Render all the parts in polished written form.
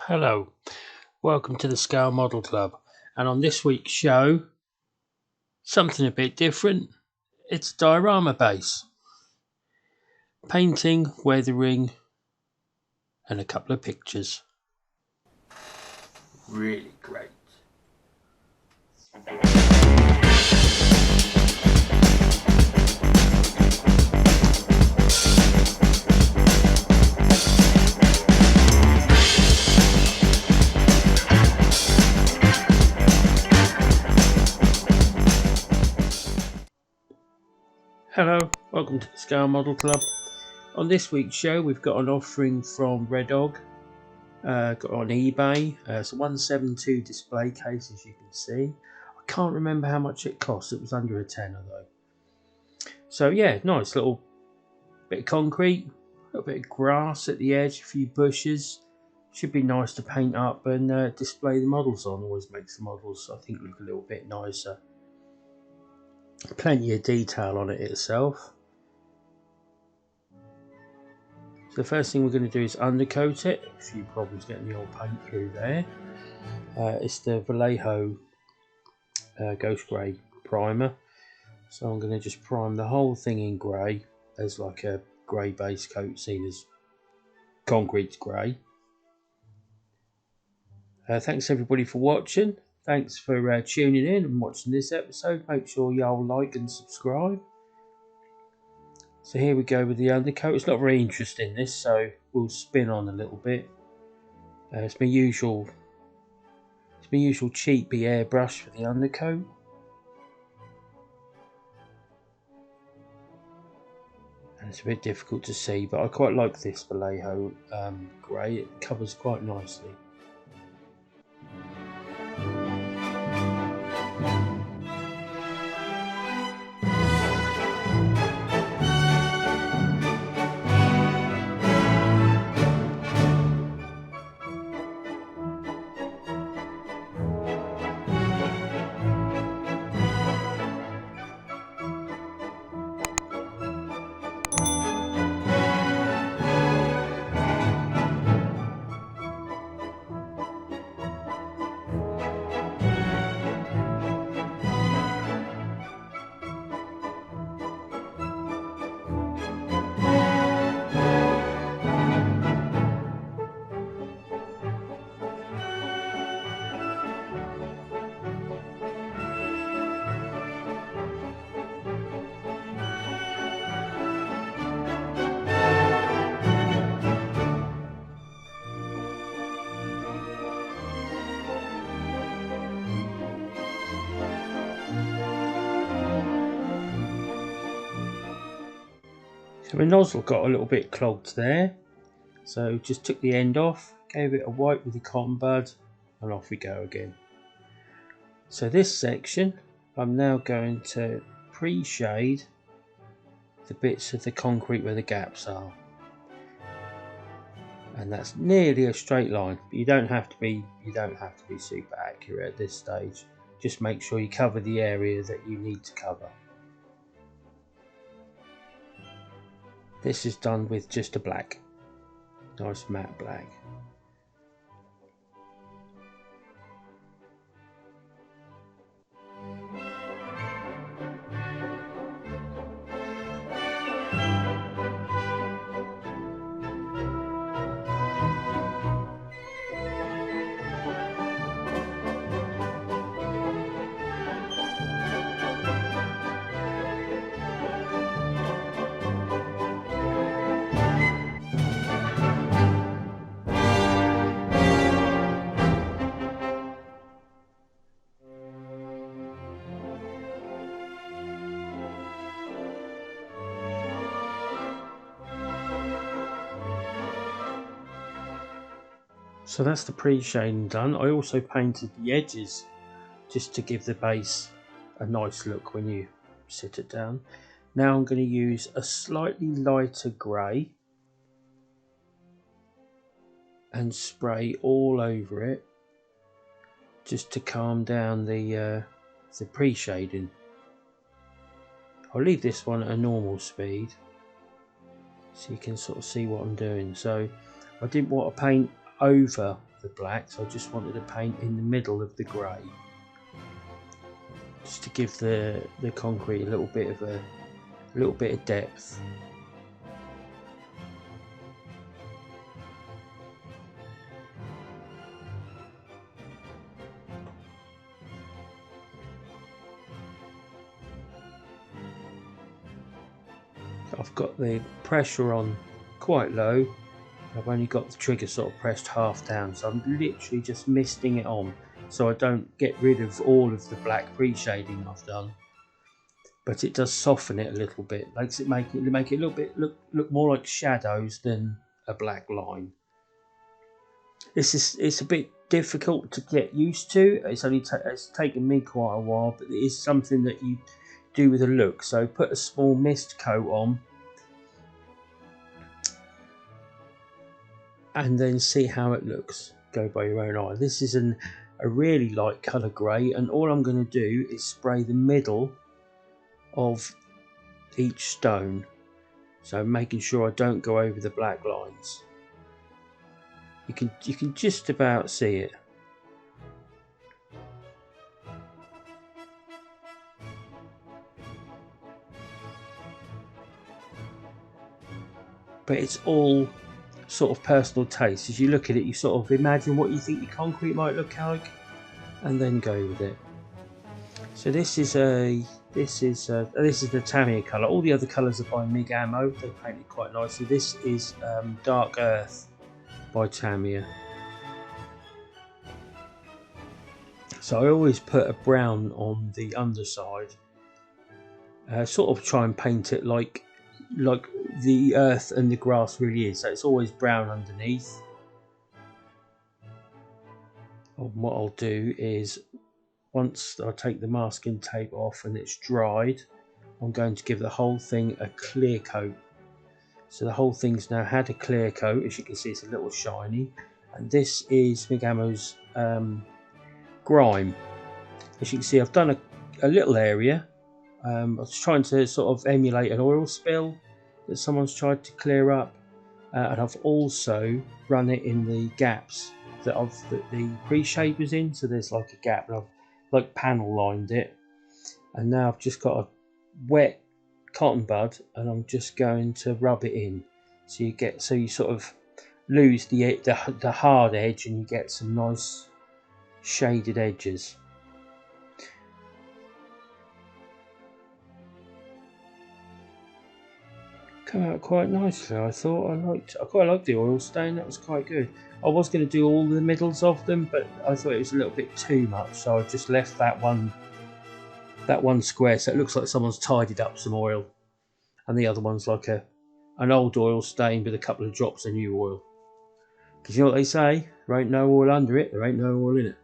Hello, welcome to the Scale Model Club, and on this week's show, something a bit different. It's a diorama base, painting, weathering, and a couple of pictures. Really great. Hello, welcome to the Scale Model Club. On this week's show, we've got an offering from Redog, got on eBay. It's a 172 display case, as you can see. I can't remember how much it cost. It was under a tenner though. So yeah, nice little bit of concrete, a little bit of grass at the edge, a few bushes. Should be nice to paint up and display the models on. Always makes the models, I think, look a little bit nicer. Plenty of detail on it itself. So the first thing we're going to do is undercoat it. A few problems getting the old paint through there. It's the Vallejo Ghost Grey primer. So I'm going to just prime the whole thing in grey as like a grey base coat, seen as concrete's grey. Thanks everybody for watching. Thanks for tuning in and watching this episode. Make sure y'all like and subscribe. So here we go with the undercoat. It's not very interesting this, so we'll spin on a little bit. It's my usual cheapy airbrush for the undercoat. And it's a bit difficult to see, but I quite like this Vallejo grey. It covers quite nicely. So my nozzle got a little bit clogged there, so just took the end off, gave it a wipe with the cotton bud, and off we go again. So this section, I'm now going to pre-shade the bits of the concrete where the gaps are, and that's nearly a straight line. But you don't have to be super accurate at this stage. Just make sure you cover the area that you need to cover. This is done with just a black, nice matte black. So that's the pre-shading done. I also painted the edges just to give the base a nice look when you sit it down. Now I'm going to use a slightly lighter grey and spray all over it just to calm down the pre-shading. I'll leave this one at a normal speed so you can sort of see what I'm doing. So I didn't want to paint over the black, so I just wanted to paint in the middle of the grey, just to give the concrete a little bit of depth. I've got the pressure on quite low. I've only got the trigger sort of pressed half down, so I'm literally just misting it on so I don't get rid of all of the black pre-shading I've done. But it does soften it a little bit, make it a little bit look more like shadows than a black line. It's a bit difficult to get used to. It's taken me quite a while, but it is something that you do with a look. So put a small mist coat on and then see how it looks. Go by your own eye. This is a really light colour grey, and all I'm going to do is spray the middle of each stone, so making sure I don't go over the black lines. You can just about see it. But it's all sort of personal taste. As you look at it, you sort of imagine what you think your concrete might look like, and then go with it. So this is the Tamiya colour. All the other colours are by MIG Ammo. They painted quite nicely. This is Dark Earth by Tamiya. So I always put a brown on the underside. Sort of try and paint it like the earth and the grass really is. So it's always brown underneath. And what I'll do is, once I take the masking tape off and it's dried, I'm going to give the whole thing a clear coat. So the whole thing's now had a clear coat. As you can see, it's a little shiny. And this is MIG Ammo's grime. As you can see, I've done a little area. I was trying to sort of emulate an oil spill that someone's tried to clear up, and I've also run it in the gaps that the pre-shade was in. So there's like a gap, and I've like panel lined it, and now I've just got a wet cotton bud, and I'm just going to rub it in. So you sort of lose the hard edge, and you get some nice shaded edges. Come out quite nicely. I thought I quite liked the oil stain. That was quite good. I was going to do all the middles of them, but I thought it was a little bit too much, so I just left that one square, so it looks like someone's tidied up some oil, and the other one's like an old oil stain with a couple of drops of new oil. Because you know what they say, there ain't no oil under it, there ain't no oil in it.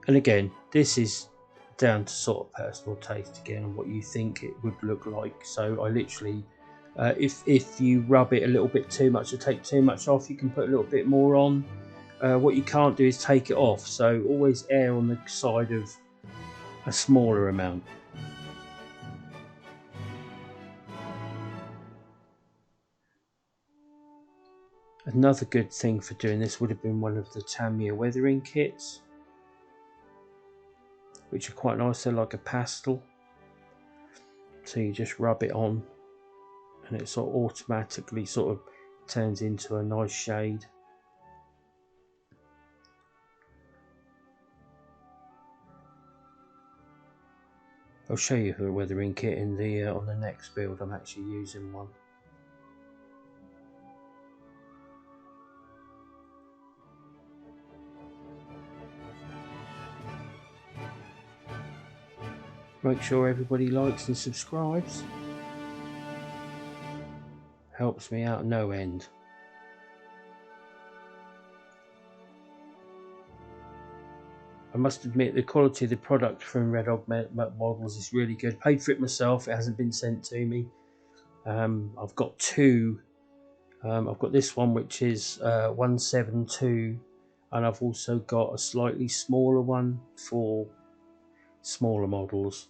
And again, this is down to sort of personal taste again, and what you think it would look like. So I literally, if you rub it a little bit too much or take too much off, you can put a little bit more on. What you can't do is take it off, so always err on the side of a smaller amount. Another good thing for doing this would have been one of the Tamiya weathering kits, which are quite nice. They're like a pastel, so you just rub it on and it sort of automatically sort of turns into a nice shade. I'll show you the weathering kit in the on the next build. I'm actually using one. Make sure everybody likes and subscribes. Helps me out no end. I must admit the quality of the product from Redog Models is really good. Paid for it myself, it hasn't been sent to me. I've got two. I've got this one which is 172, and I've also got a slightly smaller one for smaller models.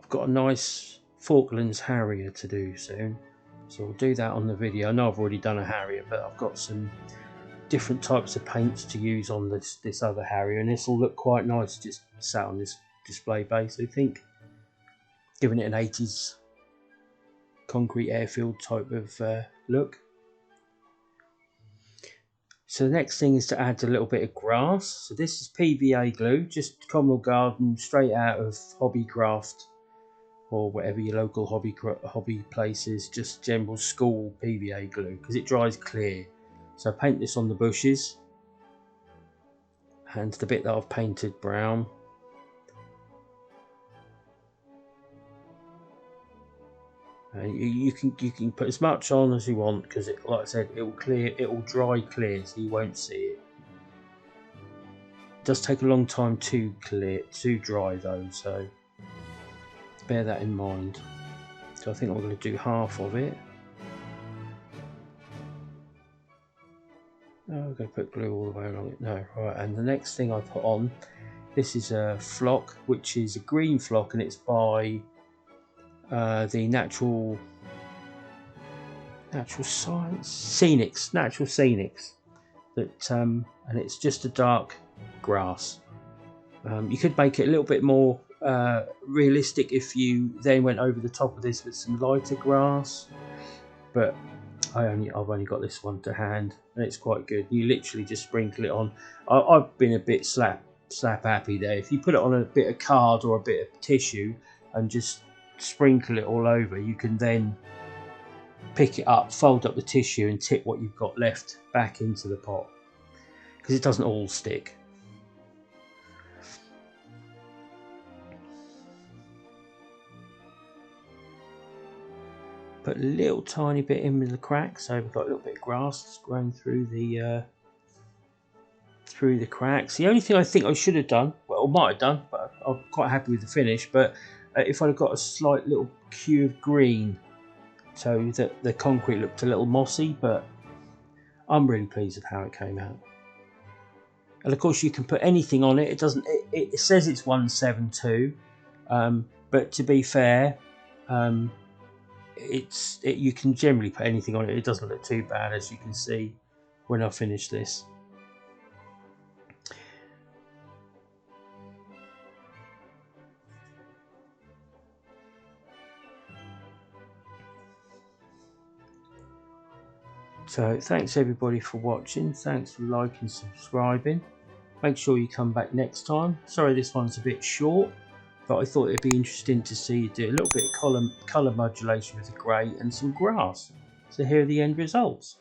got a nice Falklands Harrier to do soon, so we'll do that on the video. I know I've already done a Harrier, but I've got some different types of paints to use on this other Harrier, and this will look quite nice just sat on this display base, I think, giving it an 80s concrete airfield type of look. So the next thing is to add a little bit of grass. So this is PVA glue, just Communal Garden, straight out of Hobbycraft or whatever your local hobby place is, just general school PVA glue, because it dries clear. So I paint this on the bushes and the bit that I've painted brown. You can put as much on as you want, because like I said, it will dry clear, so you won't see it. It does take a long time to dry though, so bear that in mind. So I think I'm going to do half of it. Oh, I'm going to put glue all the way along it. No, right. And the next thing I put on, this is a flock, which is a green flock, and it's by the natural scenics, that and it's just a dark grass. You could make it a little bit more realistic if you then went over the top of this with some lighter grass, but I've only got this one to hand, and it's quite good. You literally just sprinkle it on. I've been a bit slap happy there. If you put it on a bit of card or a bit of tissue and just sprinkle it all over, you can then pick it up, fold up the tissue, and tip what you've got left back into the pot, because it doesn't all stick. Put a little tiny bit in with the cracks, so we've got a little bit of grass that's growing through the cracks. The only thing I think I should have done, well, I might have done, but I'm quite happy with the finish, but if I'd have got a slight little cue of green so that the concrete looked a little mossy, but I'm really pleased with how it came out. And of course you can put anything on it. It says it's 172, but to be fair, you can generally put anything on it. It doesn't look too bad, as you can see when I finish this. So thanks everybody for watching. Thanks for liking and subscribing. Make sure you come back next time. Sorry this one's a bit short, but I thought it'd be interesting to see you do a little bit of colour modulation with the grey and some grass. So here are the end results.